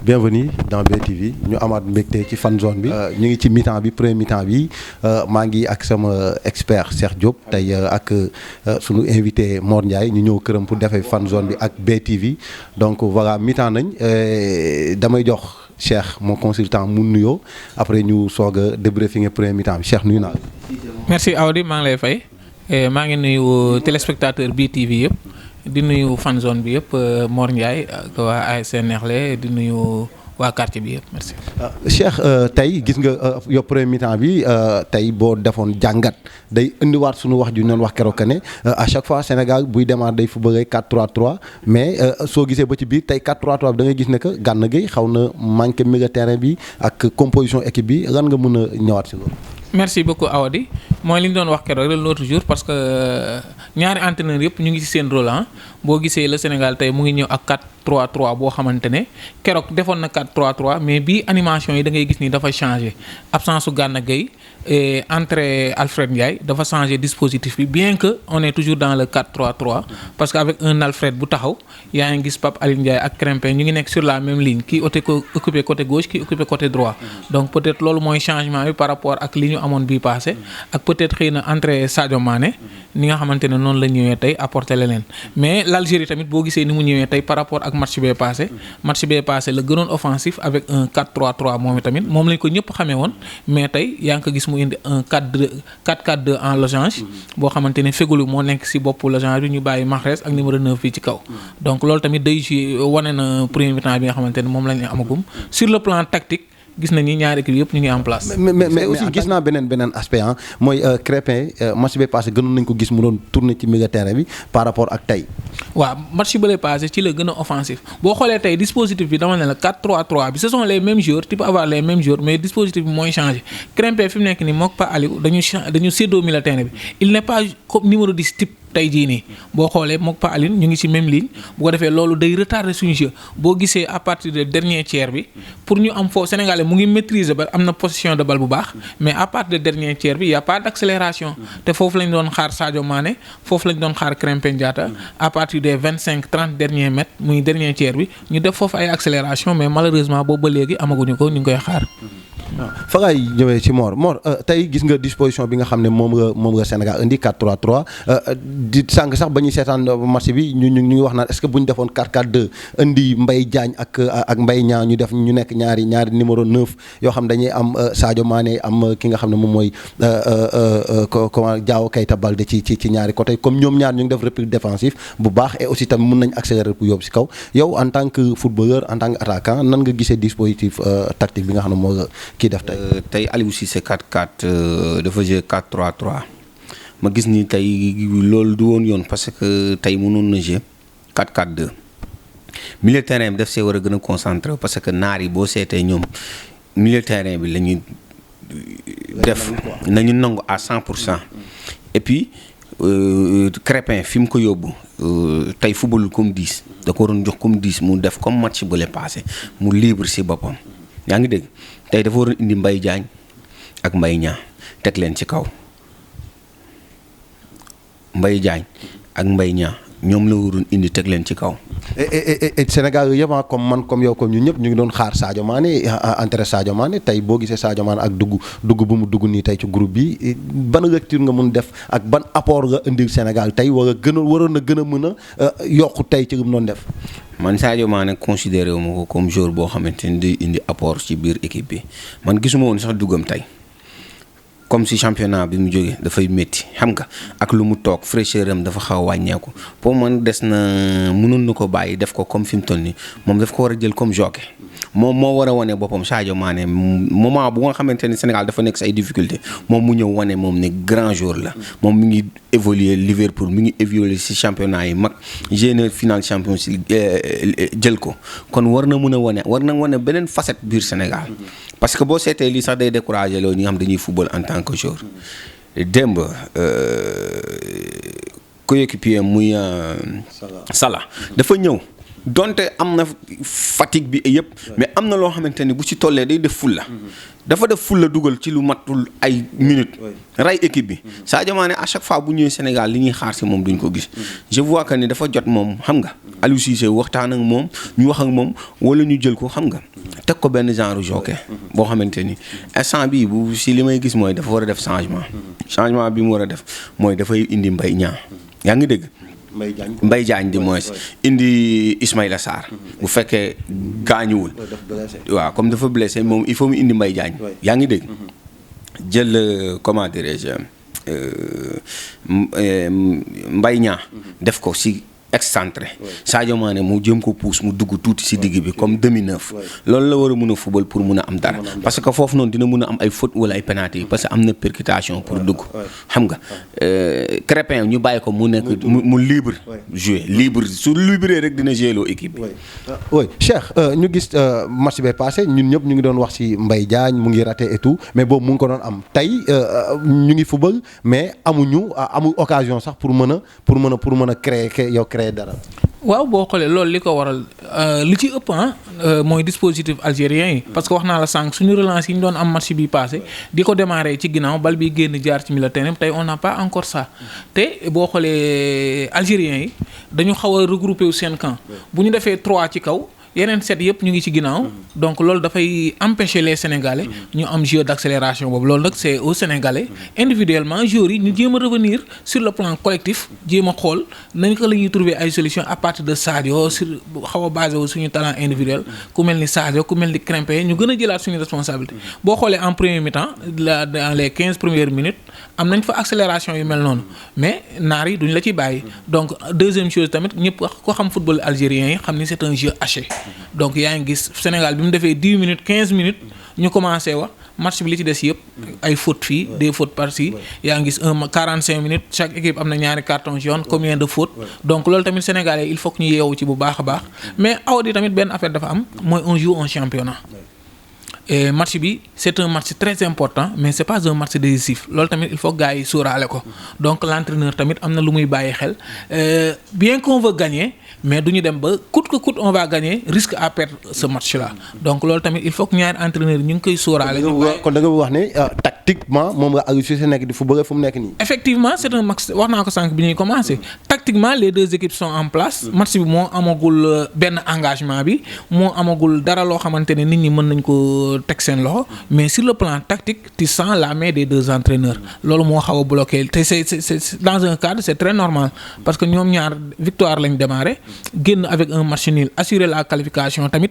bienvenue dans BTV ñu amaat mbégte ci fan zone bi ñu ngi ci mi-temps bi premier mi-temps bi maa ngi ak sama expert Cheikh Diop tey ak sunu invité Mor Ndiaye ñu ñëw këram pour defee fan zone bi ak BTV donc voilà mi-temps nañ damay jox Cheikh mon consultant mu nuyoo après ñu soog a débriefer premier mi-temps bi Cheikh nuyu naa la. merci Awdi maa ngi lay fay maa ngi nuyu téléspectateur BTV yëpp. di nuyu fan zone bi yëpp Mor Ndiaye ak waa ASC Neexle di nuyu waa quartier bi yëpp merci. Cheikh tey gis nga yow premier mi-temps bi tey boo defoon jàngat day indiwaat suñu wax ju ñu doon wax keroog ne à chaque fois Sénégal buy demaat day footballé 4-3-3 mais soo gisee ba ci biir tey 4-3-3 bi da ngay gis ne que Gana Gueye xaw na manqué milieu terrain bi ak composition équipe bi lan nga mën a ñëwaat si loolu. merci beaucoup Awadi mooy li ñu doon wax keroog rek l'autre jour parce que ñaari entraîneurs yëpp ñu ngi ci seen rôle boo gisee le Sénégal tey mu ngi ñëw ak 4-3-3 boo xamante ne keroog defoon na 4-3-3 mais bii animation yi da ngay gis ni dafa changé absence su Gana Gueye et entrée Alfred Ndiaye dafa changé dispositif bi bien que on est toujours dans le 4-3-3 parce que avec un Alfred bu taxaw yaa ngi gis Pape Alioune Ndiaye ak Krempin ñu ngi nekk sur la même ligne kii occupé côté gauche kii occupé côté droit donc peut-être loolu mooy changement bi par rapport ak li ñu amoon bii passé ak peut-être xëy na entrée Sadio Mané ni nga xamante ne noonu la ñëwee tey apporter leneen mais l'Algérie tamit boo gisee ni mu ñëwee tey par rapport ak match bee passé la gënoon offensif avec un 4-3-3 moom tamit moom lañ ko ñëpp xamee woon mais tey yaa ngi ko gis mu indi un 4-4-2 en losange boo xamante ne Feghouli moo nekk si boppu losange bi ñu bàyyi Mahrez ak numéro 9 fii ci kaw donc loolu tamit day ci wane na premier mi-temps bi nga xamante ne moom lañu amagum sur le plan tactique gis nañu ñaari équipe yëpp ñu ngi en place. mais aussi gis naa beneen aspect mooy Krépin match bi passé gënoon nañ ko gis mu doon tourner ci milieu terrain bi par rapport ak tey. waaw match bi passé ci la gën a offensif boo xoolee tey dispositif bi dama ne la 4-3-3 bi ce sont les mêmes joueurs tu peux avoir les mêmes joueurs mais dispositif bi mooy changé Krépin fi mu nekk nii mook Pa Aliou dañu séddoo milieu terrain bi il n'est pas comme numéro 10 type. tey jii nii boo xoolee mook Pa Aline ñu ngi ci même ligne bu ko defee loolu day retarder suñu jeu boo gisee à partir de dernier tiers bi pour ñu am foofu Sénégalais mu ngi maîtriser ba am na possession de balle bu baax mais à partir de dernier tiers bi y a pas d'accélération te foofu lañ doon xaar Sadio Mané foofu lañ doon xaar Krépin Diatta à partir des 25-30 derniers mètres muy dernier tiers bi ñu def foofu ay accélération mais malheureusement boobu ba léegi amaguñu ko ñu ngi koy xaar. fa ngay ñëwee ci Mor tey gis nga disposition bi nga xam ne moom nga Sénégal indi 4-3-3 di sànq sax ba ñuy seetaan match bi ñu ngi wax naan est-ce que bu ñu defoon 4-4-2 indi Mbaye Diagne ak Mbaye Niang ñu def ñu nekk ñaari numéro 9 yoo xam dañuy am Sadio Mané am ki nga xam ne moom mooy comment Diao Keita Baldé ci ñaari côté comme ñoom ñaar ñu ngi def repli défensif bu baax et aussi tamit mën nañ accélérer pour yóbbu si kaw yow en tant que footballeur en tant que attaquant nan nga gisee dispositif tactique bi nga xam ne moo kii def tey Aliou Cissé 4-4 dafa jouer 4-3-3 ma gis ni tey loolu du woon yoon parce que tey mënoon na jouer 4-4-2 milieu terrain bi daf see war a gën a concentré parce que naar yi boo seetee ñoom milieu terrain bi la ñuy def nañu nangu à 100% et puis Krépin fi mu ko yóbbu tey football comme 10 da ko waroon jox comme 10 mu def comme match bu le passé mu libre si boppam yaa ngi dégg tey dafa waroon indi Mbaye Diagne ak Mbaye Niang teg leen ci kaw Mbaye Diagne ak Mbaye Niang ñoom la waroon indi teg leen ci kaw. et Sénégal yëpp comme man comme yow comme ñun ñëpp ñu ngi doon xaar Sadio Mané entrée Sadio Mané tey boo gisee Sadio Mané ak dugg bu mu dugg nii tey ci groupe bi ban lecture nga mun def ak ban apport nga indil Sénégal tey waroon na gën a mën a yokku tey ci li mu doon def. man Sadio Mané considéré wu ma ko comme joueur boo xamante ni day indi apport ci biir équipe bi man gisuma woon sax duggam tey comme si championnat bi mu jógee dafay métti xam nga ak lu mu toog fraîcheur am dafa xaw a wàññeeku pour man des na mënoon na ko bàyyi def ko comme fi mu toll nii moom daf ko war a jël comme jockey moom moo war a wane boppam Sadio Mané moment bu nga xamante ni Sénégal dafa nekk si ay difficulté moom mu ñëw wane moom ne grand joueur la moom mi ngi évoluer Liverpool mi ngi évoluer si championnat yi mag génn final Champions League jël ko kon war na wane beneen facette biir Sénégal parce que boo seetee lii sax day décourager loolu ñi nga xam dañuy football en tant que joueur démb coéquipier muy Salah dafa ñëw donte am na fatigue bi yëpp mais am na loo xamante ni bu ci tollee day def fulla dafa def fulla dugal ci lu matul ay minutes ray équipe bi Sadio Mané à chaque fois bu ñëwee Sénégal li ñuy xaar si moom duñ ko gis je vois que ni dafa jot moom xam nga Aliou Cissé waxtaan ak moom ñu wax ak moom wala ñu jël ko xam nga teg ko benn genre jockey boo xamante ni instant bii bu si li may gis mooy dafa war a def changement bi mu war a def mooy dafay indi Mbaye Niang yaa ngi dégg. Mbaye Diagne di moins indi Ismaïla Sarr bu fekkee gaañuwul waaw comme dafa blessé moom il faut mu indi Mbaye Diagne yaa ngi dégg jël comment dirais-je Mbaye Niang def ko si excentré Sadio Mané mu jëm ko pousse mu dugg tuuti si digg bi comme demi-neuf loolu la war a mun a football pour mun a am dara parce que foofu noonu dina mun a am ay faute wala ay penalty parce que am na percutation pour dugg xam nga Crépin ñu bàyyi ko mu nekk mu libre jouer libre su libre rek dina jouer loo équipe bi. oui Cheikh ñu gis match bay passé ñun ñëpp ñu ngi doon wax ci Mbaye Diagne mu ngi raté et tout mais boobu mu ngi ko doon am tey ñu ngi football mais amul occasion sax pour mën a créer dara. waaw boo xoolee loolu li ko waral li ci ëpp mooy dispositif algérien yi parce que wax naa la sànq suñu relance yi ñu doon am match bi passé di ko démarrer ci ginnaaw bal bi génn jaar ci milieu terrain tey on n'a pas encore ça te boo xoolee algériens yi dañu xaw a regrouper wu seen camp bu ñu defee 3 ci kaw yeneen 7 yëpp ñu ngi ci ginnaaw donc loolu dafay empêcher les Sénégalais ñu am jeu d'accélération boobu loolu nag c'est aux Sénégalais individuellement joueurs yi ñu jéem a revenir sur le plan collectif jéem a xool nañ ko la ñuy trouver ay solutions à partir de Sadio sur xaw a basé wu suñu talent individuel ku mel ni Sadio ku mel ni Krépin ñu gën a jëlaat suñu responsabilité boo xoolee en premier mi-temps dans les 15 premières minutes am nañ fa accélération yu mel noonu mais naar yi duñ la ci bàyyi donc deuxième chose tamit ñëpp ko xam football algérien yi xam ni c'est un jeu haché donc yaa ngi gis Sénégal bi mu defee 10 minutes 15 minutes ñu commencé wax match bi li ci des yëpp ay fautes fii des fautes par-ci yaa ngi gis 45 minutes chaque équipe am na ñaari carton jaune combien de fautes donc loolu tamit Sénégalais il faut que ñu yeewu ci bu baax a baax mais awdi tamit benn affaire dafa am mooy on joue un championnat et match bi c'est un match très important mais c'est pas un match décisif loolu tamit il faut gars yi sóoraale ko donc l'entraîneur tamit am na lu muy bàyyi xel bien qu'on veut gagner mais du ñu dem ba coûte que coûte on va gagner risque à perdre ce match-là donc loolu tamit il faut que ñaari entraîneurs ñu ngi koy sóoraale. kon da nga wax ne tactiquement moom nga Aliou Cissé nekk di football fu mu nekk nii. effectivement c'est un match wax naa ko sànq bi ñuy commencer tactiquement les deux équipes sont en place match bi moo amagul benn engagement bi moo amagul dara loo xamante ne nit ñi mën nañ ko teg seen loxo mais sur le plan tactique tu sens la main des deux entraîneurs loolu moo xaw a bloqué te c'est dans un cadre c'est très normal parce que ñoom ñaar victoire lañ démarré génn avec un match nul assurer la qualification tamit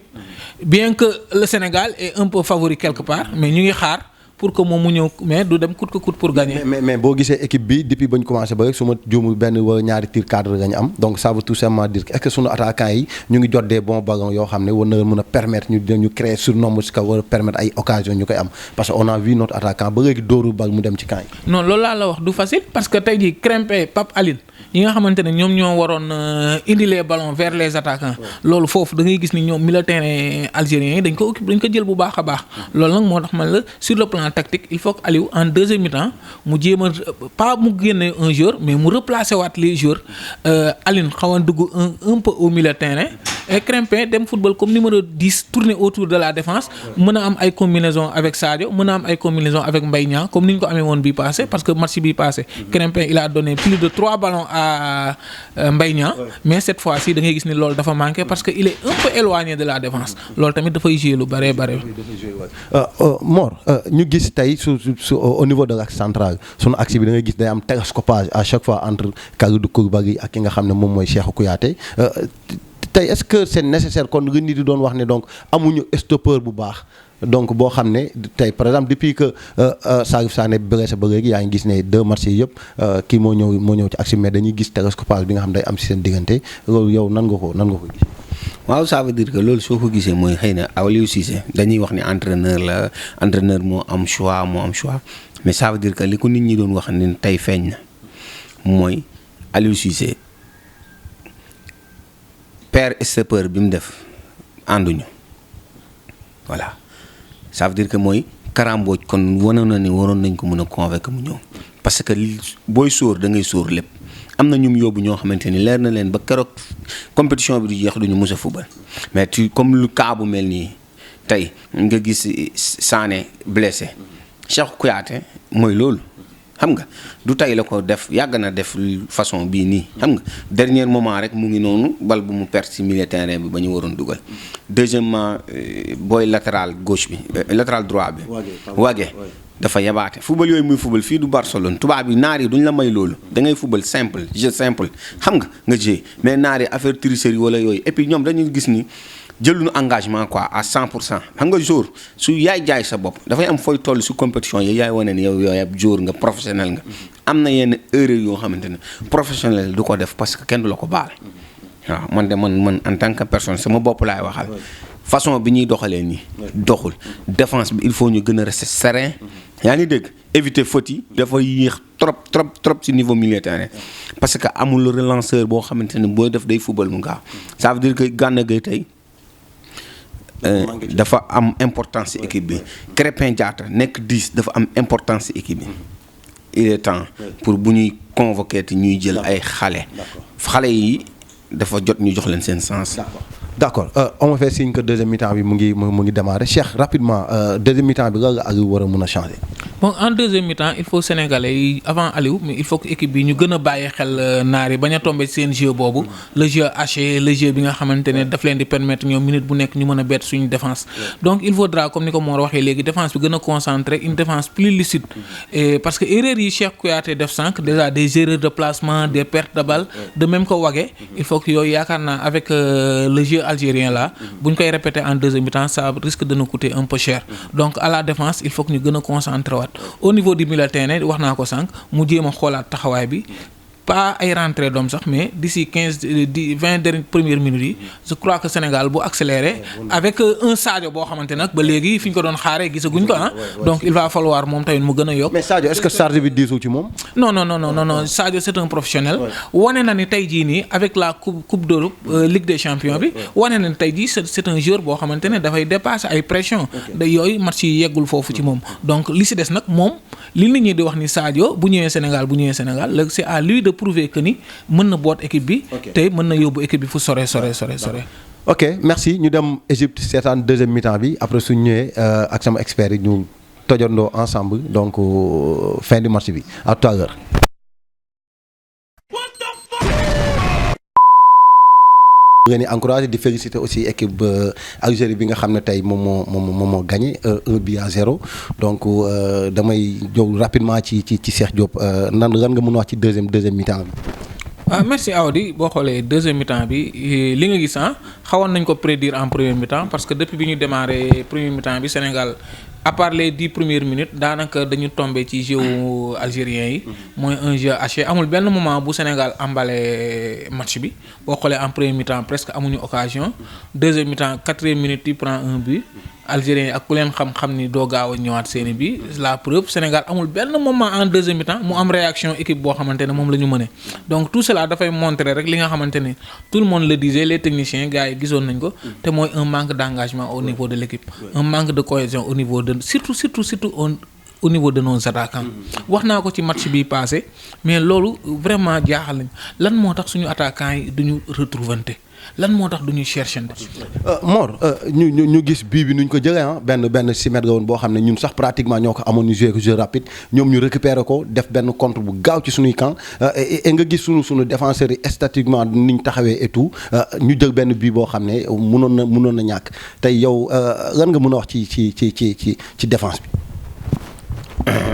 bien que le Sénégal est un peu favori quelque part mais ñu ngi xaar pour que moom mu ñëw mais du dem coûte que coûte pour gagner. mais boo gisee équipe bi depuis ba ñu commencé ba rek su ma juumul benn wala ñaari tir cadre la ñu am donc ça veut tout simplement dire est-ce que sunu attaquants yi ñu ngi jot des bons ballons yoo xam ne war na mën a permettre ñu créer surnombre si kaw war a permettre ay occasion ñu koy am parce que on a vu notre attaquant ba léegi dóoru bal mu dem ci camp yi. non loolu laa la wax du facile parce que tey jii Krépin Pape Aline yi nga xamante ne ñoom ñoo waroon indi les ballons vers les attaquants loolu foofu da ngay gis ni ñoom milieu terrain algériens yi dañ ko jël bu baax a baax loolu nag moo tax man la sur le plan tactique il faut que Aliou en deuxième mi-temps mu jéem a pas mu génne un joueur mais mu replacer waat les joueurs Aline xaw a dugg un peu au milieu terrain et Krépin dem football comme numéro 10 tourner autour de la défense mën a am ay combinaison avec Sadio mën a am ay combinaison avec Mbaye Niang comme ni ñu ko amee woon bii passé parce que match bii passé Krépin il a donné plus de 3 ballons à Mbaye Niang mais cette fois-ci da ngay gis ni loolu dafa manqué parce que il est un peu éloigné de la défense loolu tamit dafay jouer lu bare. Mor ñu gis tey su au niveau de l'axe central sunu axe bi da ngay gis day am télescopage à chaque fois entre Kalidou Koulibaly ak ki nga xam ne moom mooy Cheikhou Kouyaté tey est-ce que c'est nécessaire kon nga nit di doon wax ne donc amuñu stoppeur bu baax donc boo xam ne tey par exemple depuis que Salif Sané blessé ba léegi yaa ngi gis ne 2 matchs yi yëpp kii moo ñëw ci axe mais dañuy gis télescopage bi nga xam day am ci seen diggante loolu yow nan nga ko gis. waaw ça veut dire que loolu soo ko gisee mooy xëy na Aliou Cissé dañuy wax ni entraîneur moo am choix mais ça veut dire que li ko nit ñi doon wax ni tey feeñ na mooy Aliou Cissé père stoppeur bi mu def ànduñu voilà ça veut dire que mooy karambooj kon wanoon na ni waroon nañ ko mën a convaincre mu ñëw parce que booy sóor da ngay sóor lépp am na ñum yóbbu ñoo xamante ni leer na leen ba keroog compétition bi du jeex duñu mës a football mais comme lu cas bu mel nii tey nga gis Sané blessé Cheikhou Kouyaté mooy loolu xam nga du tey la ko def yàgg na def façon bii nii xam nga dernier moment rek mu ngi noonu bal bu mu perte ci milieu terrain bi ba ñu waroon dugal deuxièmement booy latéral gauche bi latéral droit bi Wagué dafa yabaate football yooyu muy football fii du Barcelone tubaab yi naar yi duñ la may loolu da ngay football simple jeu simple xam nga jeu mais naar yi affaire tricherie wala yooyu et puis ñoom dañuy gis ni jëluñu engagement quoi à 100% xam nga jour su yaay jaay sa bopp dafay am fooy toll su compétition yi yaay wane ni yow ab jour nga professionnel nga am na yenn erreur yoo xamante ne professionnel du ko def parce que kenn du la ko baal waaw man en tant que personne sama bopp laay waxal façon bi ñuy doxalee nii doxul défense bi il faut ñu gën a rester serein yaa ngi dégg éviter faute yi dafa yéex trop ci niveau milieu terrain parce que amul relanceur boo xamante ne boo def day football mu gaaw ça veut dire que Gana Gueye tey dafa am importance ci équipe bi Crépin Diatta nekk 10 dafa am importance ci équipe bi il est temps pour bu ñuy convoquer te ñuy jël ay xale yi dafa jot ñu jox leen seen sens. D'accord on me fait signe que deuxième mi-temps bi mu ngi démarrer Cheikh rapidement deuxième mi-temps bi nga Aliou war a mën a changer. bon en deuxième mi-temps il faut sénégalais yi avant Aliou mais il faut que équipe bi ñu gën a bàyyi xel naar yi bañ a tombé seen jeu boobu le jeu haché le jeu bi nga xamante ne daf leen di permettre ñoom minute bu nekk ñu mën a bett suñu défense. donc il faudra comme ni ko Mor waxee léegi défense bi gën a concentré une défense plus lucide et parce que erreur yi Cheikh Kouyaté def sànq déjà des erreurs de placement des pertes de balle de même que Wagué il faut que yooyu yaakaar naa avec le jeu algérien là bu ñu koy répéter en deuxième mi-temps ça risque de nous coûter un peu cher donc à la défense il faut que ñu gën a concentrer waat au niveau du milieu terrain wax naa ko sànq mu jéem a xoolaat taxawaay bi pas ay rentrée doom sax mais d'ici 20 dernières premières minutes yi je crois que Sénégal bu accéléré avec un Sadio boo xamante nag ba léegi fi ñu ko doon xaaree gisaguñ ko donc il va falloir moom tamit mu gën a yokk. mais Sadio est-ce que charge bi diisu ci moom. non Sadio c'est un professionnel. wane na ni tey jii nii avec la coupe d'Europe Ligue des champions bi. wane na ni tey jii c'est un joueur boo xamante ne dafay dépasser ay pression. da yooyu match yi yeggul foofu ci moom donc li si des nag moom li nit ñi di wax ni Sadio bu ñëwee Sénégal léegi c'est à lui de prouver que ni mën na boot équipe bi te mën na yóbbu équipe bi fu sore. ok merci ñu dem Égypte seetaan deuxième mi-temps bi après suñ ñëwee ak sama expert yi ñu tojandoo ensemble donc fin du match bi à tout à l'heure. ngeen di encourager di féliciter aussi équipe Algérie bi nga xam ne tey moom moo gagné 1-0 donc damay ñëw rapidement ci Cheikh Diop lan nga mën a wax ci deuxième mi-temps bi. Merci Awadi boo xoolee deuxième mi-temps bi li nga gis xawoon nañ ko prédire en première mi-temps parce que depuis bi ñu démarré première mi-temps bi Sénégal à part les 10 premières minutes daanaka dañu tombé ci jeu algérien yi mooy un jeu haché amul benn moment bu Sénégal emballé match bi boo xoolee en première mi-temps presque amuñu occasion deuxième mi-temps 4e minute yi prend un but algérien yi ak ku leen xam-xam ni doo gaaw a ñëwaat seeni bi la preuve Sénégal amul benn moment en deuxième mi-temps mu am réaction équipe boo xamante ne moom la ñu mëne donc tout cela dafay montrer rek li nga xamante ne tout le monde le disait les techniciens gars yi gisoon nañ ko te mooy un manque d'engagement au niveau de l'équipe un manque de cohésion au niveau de surtout au niveau de nos attaquants wax naa ko ci match bi passé mais loolu vraiment jaaxal nañ lan moo tax suñu attaquants yi duñu retrouvante lan moo tax du ñuy chercher. Mor ñu gis bii bi nuñ ko jëlee benn simètre woon boo xam ne ñun sax pratiquement ñoo ko amoon ñu joué ko jeu rapide ñoom ñu récupérer ko def benn contre bu gaaw ci suñuy camp et nga gis suñu défenseurs yi statiquement niñ taxawee et tout ñu jël benn bii boo xam ne mënoon na ñàkk tey yow lan nga mën a wax ci défense bi.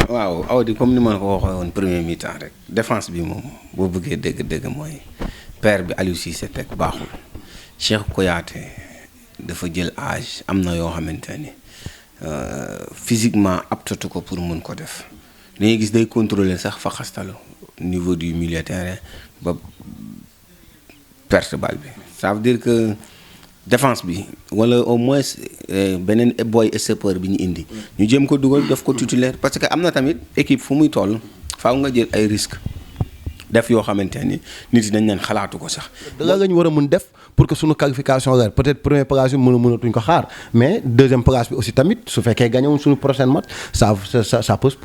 waaw Awdi comme ni ma ko waxee woon premier mi-temps rek défense bi moom boo bëggee dégg mooy père bi Aliou Cissé teg baaxul Cheikh Kouyaté dafa jël âge am na yoo xamante ni physiquement aptatu ko pour mën ko def dañuy gis day contrôler sax fa xastalu niveau du milieu terrain ba perte balle bi ça veut dire que défense bi wala au moins beneen boy stoppeur bi ñu indi ñu jéem ko dugal def ko titulaire parce que am na tamit équipe fu muy toll faaw nga jël ay risques def yoo xamante ni nit yi dañ leen xalaatu ko sax. da nga ñu war a mun def pour que suñu qualification la peut-être première place bi mënatuñ ko xaar mais deuxième place bi aussi tamit su fekkee gagné wuñ suñu prochaine match ça peut se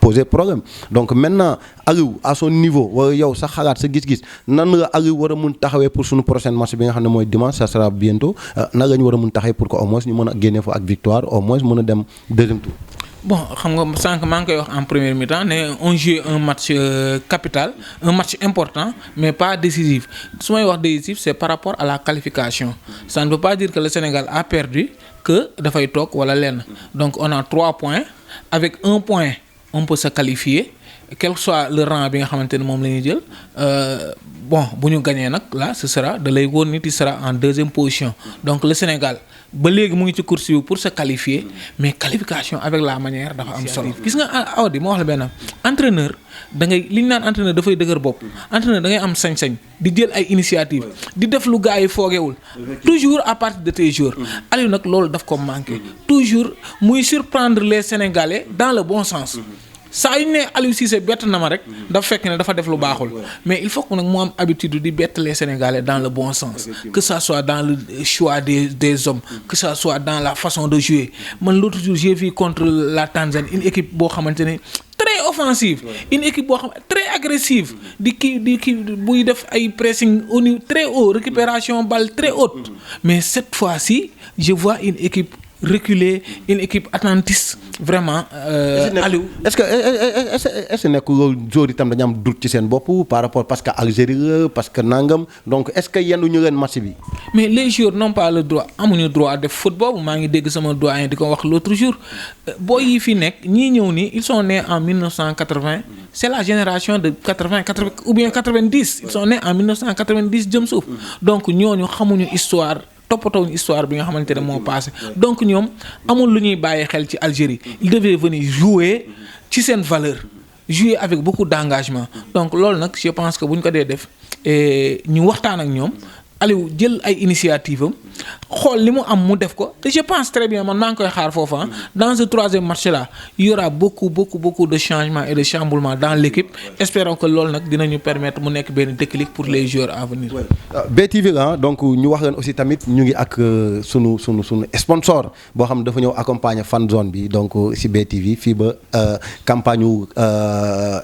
poser problème donc maintenant Aliou à son niveau wala yow sa xalaat sa gis-gis nan la Aliou war a mun taxawee pour suñu prochaine match bi nga xam ne mooy dimanche ça sera bientôt nan la ñu war a mun taxawee pour que au moins ñu mën a génne fa ak victoire au moins mën a dem deuxième tour. bon xam nga sànq maa ngi koy wax en première mi-temps ne on joue un match capital un match important mais pas décisif su may wax décisif c'est par rapport à la qualification ça ne veut pas dire que le Sénégal a perdu que dafay toog wala lenn donc on a 3 points avec 1 point on peut se qualifier quel que soit le rang bi nga xamante ne moom la ñuy jël bon bu ñu gagné nag là ce sera da lay wóor nit il sera en deuxième position donc le Sénégal ba léegi mu ngi ci course bi pour se qualifier mais qualification avec la manière dafa am solo. gis nga Awadi ma wax la benn entraîneur da ngay li ñu naan entraîneur dafay dëgër bopp entraîneur da ngay am sañ-sañ di jël ay initiative di def lu gars yi foogewul toujours à partir de tes jours. Aliou nag loolu daf ko manqué toujours muy surprendre les Sénégalais dans le bon sens. saa yu ne Aliou Cissé bett na ma rek dafa fekk ne dafa def lu baaxul mais il faut que nag mu am habitude di bett les Sénégalais dans le bon sens que ça soit dans le choix des hommes que ça soit dans la façon de jouer man l'autre jour j'ai vu contre la Tanzanie une équipe boo xamante ne très offensive une équipe boo xam très agressive di kii buy def ay pressing au niveau très haut récupération balle très haute mais cette fois-ci je vois une équipe reculer une équipe attentiste vraiment Aliou est-ce que nekk loolu jour itam dañu am doute ci seen bopp par rapport parce que Algérie la parce que nangam donc est-ce que yenn ñu leen match bi mais les joueurs n'ont pas le droit amuñu droit def foot boobu maa ngi dégg sama doyen di ko wax l'autre jour boo yi fi nekk ñii ñëw nii ils sont nés en 1980 c'est la génération de 80 ou bien 90 ils sont nés en 1990 jëm suuf donc ñooñu xamuñu histoire toppatoo histoire bi nga xamante ne moo passé donc ñoom amul lu ñuy bàyyi xel ci Algérie il devait venir jouer ci seen valeur jouer avec beaucoup d'engagement donc loolu nag je pense que bu ñu ko dee def ñu waxtaan ak ñoom Aliou jël ay initiative am xool li mu am mu def ko te je pense très bien man maa ngi koy xaar foofu dans ce troisième match là il y aura beaucoup de changements et de chamboulements dans l'équipe espérons que loolu nag dinañu permettre mu nekk benn déclic pour les joueurs à venir. BTV la donc ñu wax leen aussi tamit ñu ngi ak sunu sponsor boo xam dafa ñëw accompagner fan zone bi donc ci BTV fii ba campagne yu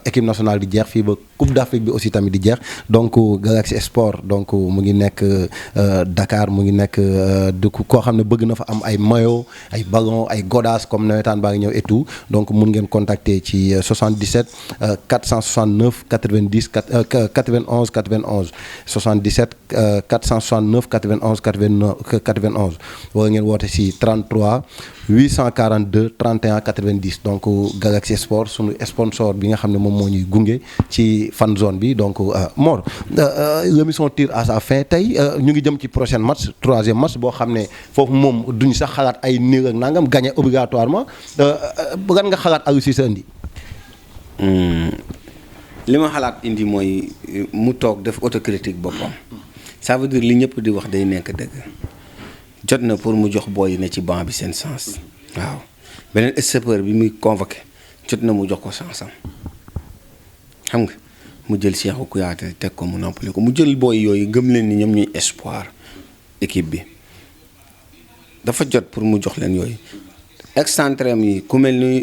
équipe nationale di jeex fii ba Coupe d'Afrique bi aussi tamit di jeex donc Galaxy Sport donc mu ngi nekk Dakar mu ngi nekk dëkk koo xam ne bëgg na fa am ay maillot ay ballon ay godaas comme nawetaan baa ngi ñëw et tout donc mun ngeen contacter ci 77 469 90 91 91 77 469 91 91 wala ngeen woote ci 33 842 31 90 donc Galaxy Sport sunu sponsor bi nga xam ne moom moo ñuy gunge ci fan zone bi donc Mor l'émission tire à sa fin tey ñu ngi jëm ci prochain match troisième match boo xam ne foofu moom duñ sax xalaat ay niir ak nangam gagner obligatoirement lan nga xalaat Aliou Cissé indi li ma xalaat indi mooy mu toog def autocritique boppam ça veut dire li ñëpp di wax day nekk dëgg jot na pour mu jox booy ne ci banc bi seen sens waaw beneen stoppeur bi muy convoqué jot na mu jox ko sansam xam nga mu jël Cheikhou Kouyaté teg ko mu noppali ko mu jël booy yooyu gëm leen ni ñoom ñuy espoir équipe bi dafa jot pour mu jox leen yooyu excentré yi ku mel ni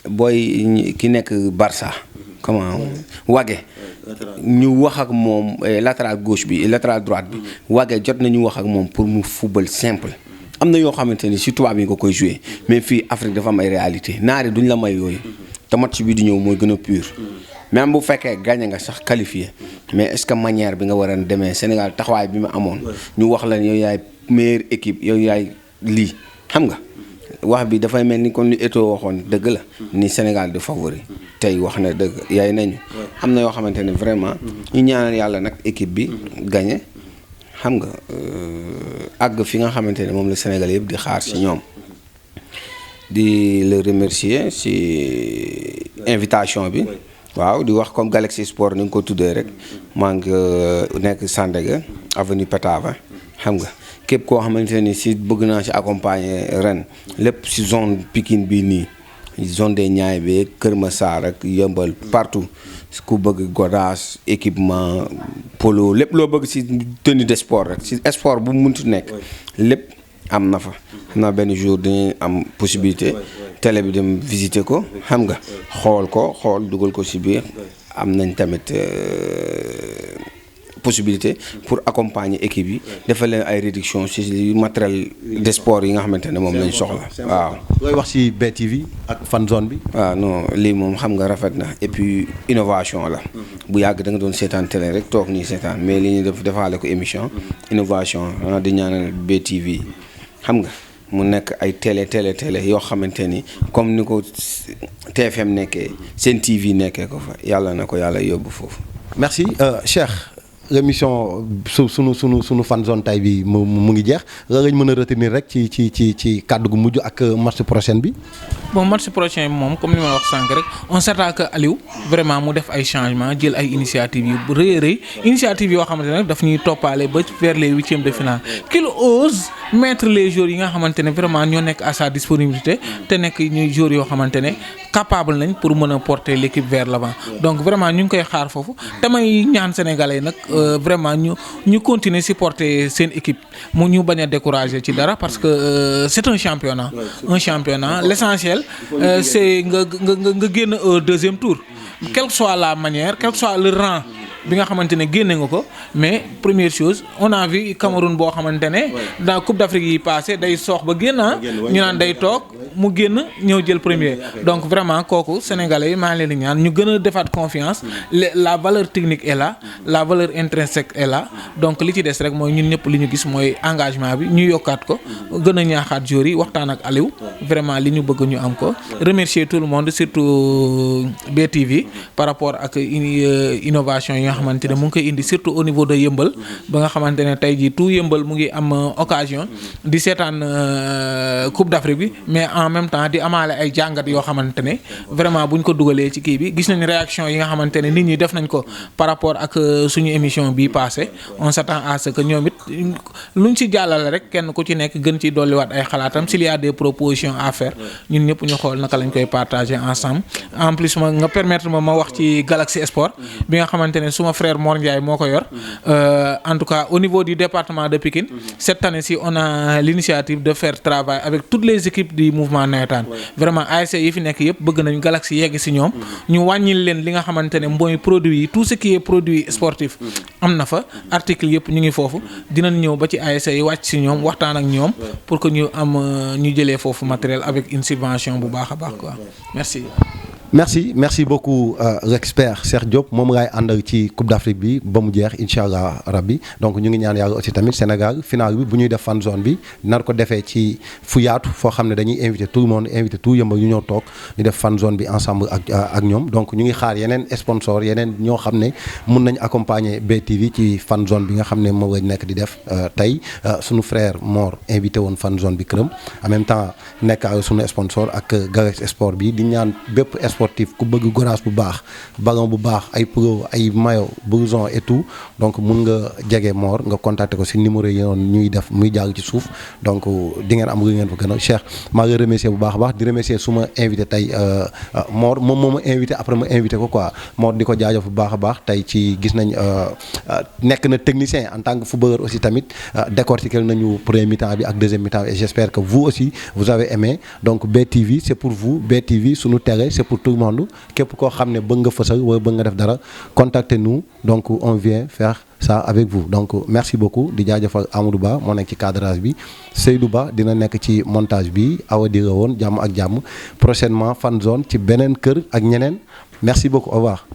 booy ki nekk Barça comment Wagué ñu wax ak moom latéral gauche bi latéral droite bi Wagué jot nañu wax ak moom pour mu football simple am na yoo xamante ni si tubaab yi nga koy jouer mais fii Afrique dafa am ay réalité naari duñ la may yooyu te match bi di ñëw mooy gën a pur même bu fekkee gagné nga sax qualifié mais est-ce que manière bi nga war a demee Sénégal taxawaay bi mu amoon ñu wax la yow yaay meilleure équipe yow yaay lii xam nga wax bi dafay mel ni kon li Eto'o waxoon dëgg la ni Sénégal de favori tey wax na dëgg yaay nañu am na yoo xamante ne vraiment ñu ñaanal yàlla nag équipe bi gagné xam nga àgg fi nga xamante ne moom la Sénégal yëpp di xaar ci ñoom di le remercier ci invitation bi waaw di wax comme Galaxy Sport ni nga ko tuddee rek maa ngi nekk Sandaga avenue Petava xam nga képp koo xamante ni si bëgg naa ci accompagner ren lépp ci zone Pikine bii nii zone des Niayes bi Kër Massar ak Yeumbeul partout ku bëgg godaas équipement polo lépp loo bëgg ci tenue de sport rek ci sport bu mu munti nekk lépp am na fa xam naa benn jour dañuy am possibilité télé bi dem visiter ko xam nga xool dugal ko ci biir am nañ tamit possibilité pour accompagner équipe yi defal leen ay réduction ci matériel de sport yi nga xamante ne moom lañ soxla waaw. looy wax ci BTV ak fan zone bi. waaw non lii moom xam nga rafet na et puis innovation la bu yàgg da nga doon seetaan télé rek toog nii seetaan mais li ñu def defaale ko émission innovation di ñaanal BTV xam nga mu nekk ay télé yoo xamante ni comme ni ko TFM nekkee Sen TV nekkee ko fa yàlla na ko yàlla yóbbu foofu. merci Cheikh l'émission sunu fan zone tay bi mu ngi jeex la lañ mën a retenir rek ci kàddu gu mujj ak match prochain bi. bon match prochain bi moom comme ni ma wax sànq rek on s'attend que Aliou vraiment mu def ay changements jël ay initiatives yu rëy initiatives yoo xamante ne nag daf ñuy toppaale ba vers les huitièmes de finale qu'il ose mettre les joueurs yi nga xamante ne vraiment ñoo nekk à sa disponibilité te nekk ñuy joueurs yoo xamante ne capable nañ pour mën a porter l'équipe vers l'avant donc vraiment ñu ngi koy xaar foofu damay ñaan sénégalais nag vraiment ñu continuer supporter seen équipe mu ñu bañ a décourager ci dara parce que c'est un championnat l'essentiel c'est nga génn au deuxième tour quelle que soit la manière quel que soit le rang bi nga xamante ne génne nga ko mais première chose on a vu Cameroun boo xamante ne dans Coupe d'Afrique yi passé day soox ba génn ñu naan day toog mu génn ñëw jël premier donc vraiment kooku sénégalais yi maa ngi leen di ñaan ñu gën a defaat confiance la valeur technique est là la valeur intrinsèque est là donc li ci des rek mooy ñun ñëpp li ñu gis mooy engagement bi ñu yokkaat ko gën a ñaaxaat joueurs yi waxtaan ak Aliou vraiment li ñu bëgg ñu am ko remercier tout le monde surtout BTV par rapport ak innovation yi nga xamante ne mu ngi koy indi surtout au niveau de Yeumbeul ba nga xamante ne tey jii tout Yeumbeul mu ngi am occasion di seetaan Coupe d'Afrique bi mais en même temps di amaale ay jàngat yoo xamante ne vraiment buñ ko dugalee ci kii bi gis nañ réaction yi nga xamante ne nit ñi def nañ ko par rapport ak suñu émission bii passé on s'attend à ce que ñoom it luñ ci jàllale rek kenn ku ci nekk gën ci dolliwaat ay xalaatam s'il y a des propositions à faire ñun ñëpp ñu xool naka lañ koy partager ensemble en plus nga permettre ma wax ci Galaxy Sport bi nga xamante ne suma frère Mor Ndiaye moo ko yor en tout cas au niveau du département de Pikine cette année-ci on a l'initiative de faire travail avec toutes les équipes du mouvement navétane vraiment ASC yi fi nekk yëpp bëgg nañ Galaxy yegg ci ñoom ñu wàññil leen li nga xamante ne mooy produit yi tout ce qui est produit sportif am na fa article yëpp ñu ngi foofu dinañ ñëw ba ci ASC yi wàcc ci ñoom waxtaan ak ñoom pour que ñu ñu jëlee foofu matériel avec une subvention bu baax a baax quoi merci beaucoup l'expert Cheikh Diop moom laay àndal ci Coupe d'Afrique bi ba mu jeex incha allah rabbi donc ñu ngi ñaan yàlla aussi tamit Sénégal final bi bu ñuy def fan zone bi nar ko defee ci fu yaatu foo xam ne dañuy invité tout le monde invité tout Yeumbeul ñu ñëw toog ñu def fan zone bi ensemble ak ñoom donc ñu ngi xaar yeneen sponsor yeneen ñoo xam ne mun nañ accompagner BTV ci fan zone bi nga xam ne moom lañ nekk di def tey suñu frère Mor invité woon fan zone bi këram en même temps nekk suñu sponsor ak Galaxy Sport bi di ñaan bépp sportif ku bëgg goraas bu baax ballon bu baax ay pro ay maillot blouson et tout donc mun nga jege Mor nga contacter ko ci numéro yi noonu ñuy def muy jàll ci suuf donc di ngeen am lu ngeen fa gën a Cheikh maa ngi remercier bu baax a baax di remercier suma invité tey Mor moom moo ma invité après ma invité ko quoi Mor di ko jaajëf bu baax a baax tey ci gis nañ nekk na technicien en tant que footballeur aussi tamit décortiquer nañu premier mi-temps bi ak deuxième mi-temps et j'espère que vous aussi vous avez aimé donc BTV c'est pour vous BTV sunu télé c'est pour tout le monde képp koo xam ne bëgg nga fësal wala bëgg nga def dara contactez-nous donc on vient faire ça avec vous donc merci beaucoup di jaajëfal Amadou Ba moo nekk ci cadrage bi Seydou Ba dina nekk ci montage bi Awa di la woon jàmm ak jàmm prochainement fan zone ci beneen kër ak ñeneen merci beaucoup au revoir